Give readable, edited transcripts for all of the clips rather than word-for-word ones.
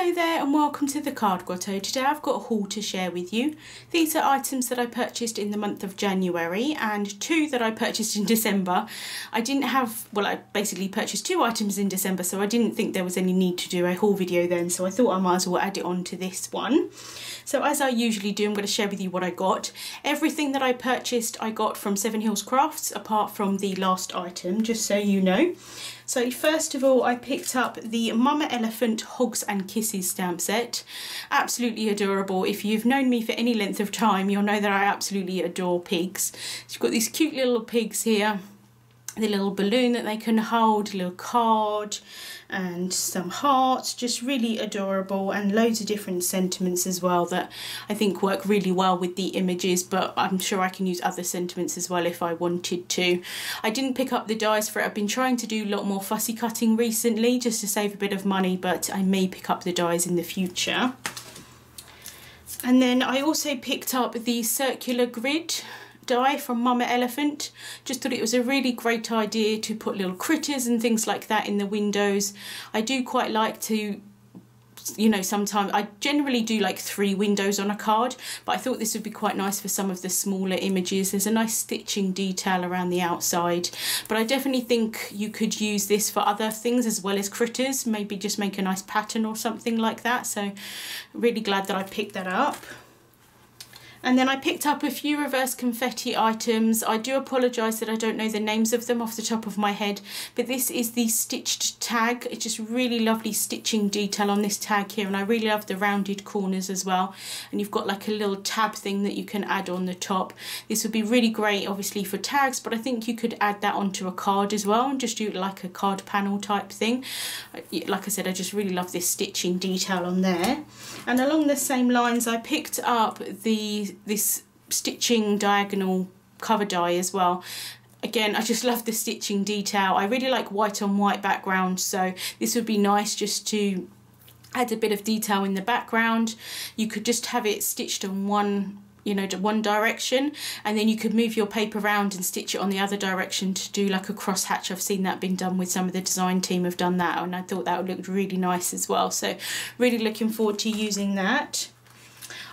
Hello there and welcome to the Card Grotto. Today I've got a haul to share with you. These are items that I purchased in the month of January and two that I purchased in December. I basically purchased two items in December, so I didn't think there was any need to do a haul video then, so I thought I might as well add it on to this one. So as I usually do, I'm going to share with you what I got. Everything that I purchased I got from Seven Hills Crafts, apart from the last item, just so you know. So first of all, I picked up the Mama Elephant Hogs and Kisses stamp set. Absolutely adorable. If you've known me for any length of time, you'll know that I absolutely adore pigs. So you've got these cute little pigs here, the little balloon that they can hold, a little card, and some hearts, just really adorable, and loads of different sentiments as well that I think work really well with the images, but I'm sure I can use other sentiments as well if I wanted to. I didn't pick up the dies for it. I've been trying to do a lot more fussy cutting recently just to save a bit of money, but I may pick up the dies in the future. And then I also picked up the circular grid die from Mama Elephant. Just thought it was a really great idea to put little critters and things like that in the windows. I do quite like to, you know, sometimes I generally do like 3 windows on a card, but I thought this would be quite nice for some of the smaller images. There's a nice stitching detail around the outside, but I definitely think you could use this for other things as well as critters, maybe just make a nice pattern or something like that. So really glad that I picked that up. And then I picked up a few reverse confetti items. I do apologise that I don't know the names of them off the top of my head, but this is the stitched tag. It's just really lovely stitching detail on this tag here, and I really love the rounded corners as well. And you've got like a little tab thing that you can add on the top. This would be really great obviously for tags, but I think you could add that onto a card as well and just do like a card panel type thing. Like I said, I just really love this stitching detail on there. And along the same lines, I picked up this stitching diagonal cover die as well. Again, I just love the stitching detail. I really like white on white background, so this would be nice just to add a bit of detail in the background. You could just have it stitched on one direction, and then you could move your paper around and stitch it on the other direction to do like a cross hatch. I've seen that been done with some of the design team have done that, and I thought that would look really nice as well. So really looking forward to using that.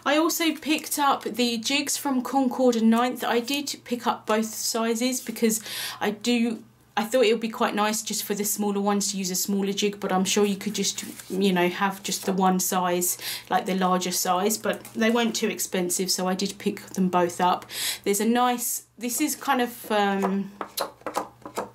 I also picked up the jigs from Concord and 9th. I did pick up both sizes because I thought it would be quite nice just for the smaller ones to use a smaller jig, but I'm sure you could just, you know, have just the one size, like the larger size, but they weren't too expensive, so I did pick them both up. There's a nice, this is kind of,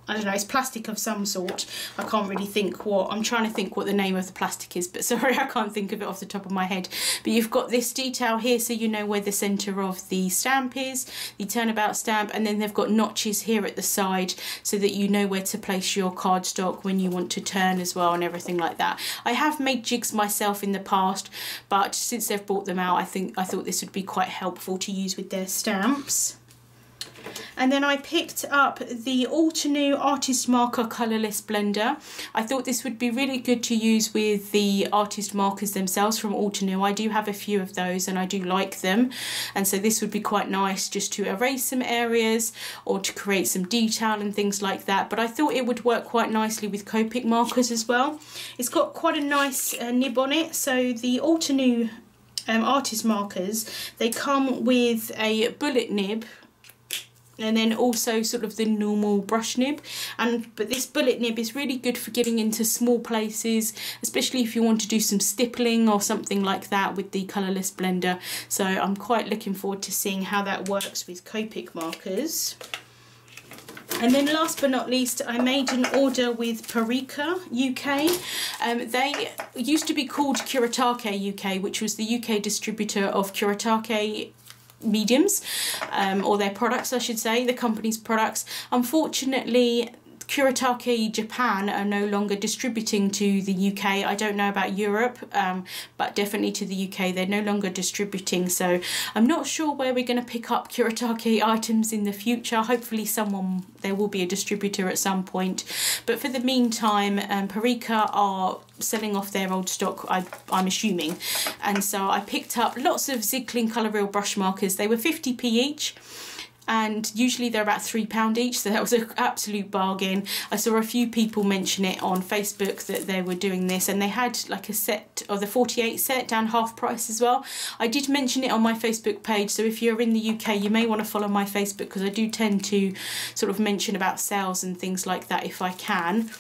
I don't know, it's plastic of some sort. I can't really think what, I'm trying to think what the name of the plastic is, but sorry, I can't think of it off the top of my head. But you've got this detail here, so you know where the centre of the stamp is, the Turnabout stamp, and then they've got notches here at the side so that you know where to place your cardstock when you want to turn as well and everything like that. I have made jigs myself in the past, but since they've brought them out, I thought this would be quite helpful to use with their stamps. And then I picked up the Altenew Artist Marker Colorless blender. I thought this would be really good to use with the artist markers themselves from Altenew. I do have a few of those and I do like them, and so this would be quite nice just to erase some areas or to create some detail and things like that. But I thought it would work quite nicely with Copic markers as well. It's got quite a nice nib on it. So the Altenew artist markers, they come with a bullet nib, and then also sort of the normal brush nib, but this bullet nib is really good for getting into small places, especially if you want to do some stippling or something like that with the Colorless blender. So I'm quite looking forward to seeing how that works with Copic markers. And then last but not least, I made an order with Pirika UK. They used to be called Kuretake UK, which was the UK distributor of Kuretake mediums, or their products I should say, the company's products. Unfortunately, Kuretake Japan are no longer distributing to the UK. I don't know about Europe, but definitely to the UK they're no longer distributing, so I'm not sure where we're going to pick up Kuretake items in the future. Hopefully there will be a distributor at some point, but for the meantime Pirika are selling off their old stock, I'm assuming, and so I picked up lots of Zig Clean Colour Reel brush markers. They were 50p each. and usually they're about £3 each, so that was an absolute bargain. I saw a few people mention it on Facebook that they were doing this, and they had like a set of the 48 set down half price as well. I did mention it on my Facebook page, so if you're in the UK you may want to follow my Facebook, because I do tend to sort of mention about sales and things like that if I can.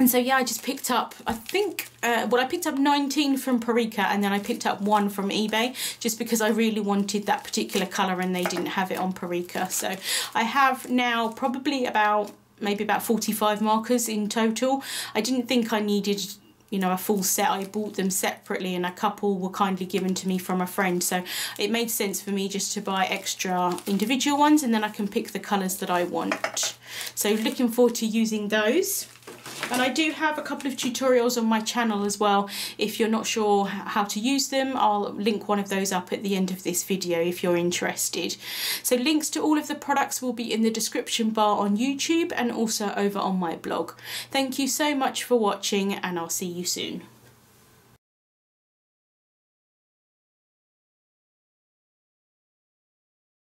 And so yeah, I just picked up, I think, I picked up 19 from Pirika, and then I picked up 1 from eBay, just because I really wanted that particular colour and they didn't have it on Pirika. So I have now probably maybe about 45 markers in total. I didn't think I needed, you know, a full set. I bought them separately, and a couple were kindly given to me from a friend, so it made sense for me just to buy extra individual ones, and then I can pick the colours that I want. So looking forward to using those. And I do have a couple of tutorials on my channel as well. If you're not sure how to use them, I'll link one of those up at the end of this video if you're interested. So links to all of the products will be in the description bar on YouTube and also over on my blog. Thank you so much for watching, and I'll see you soon.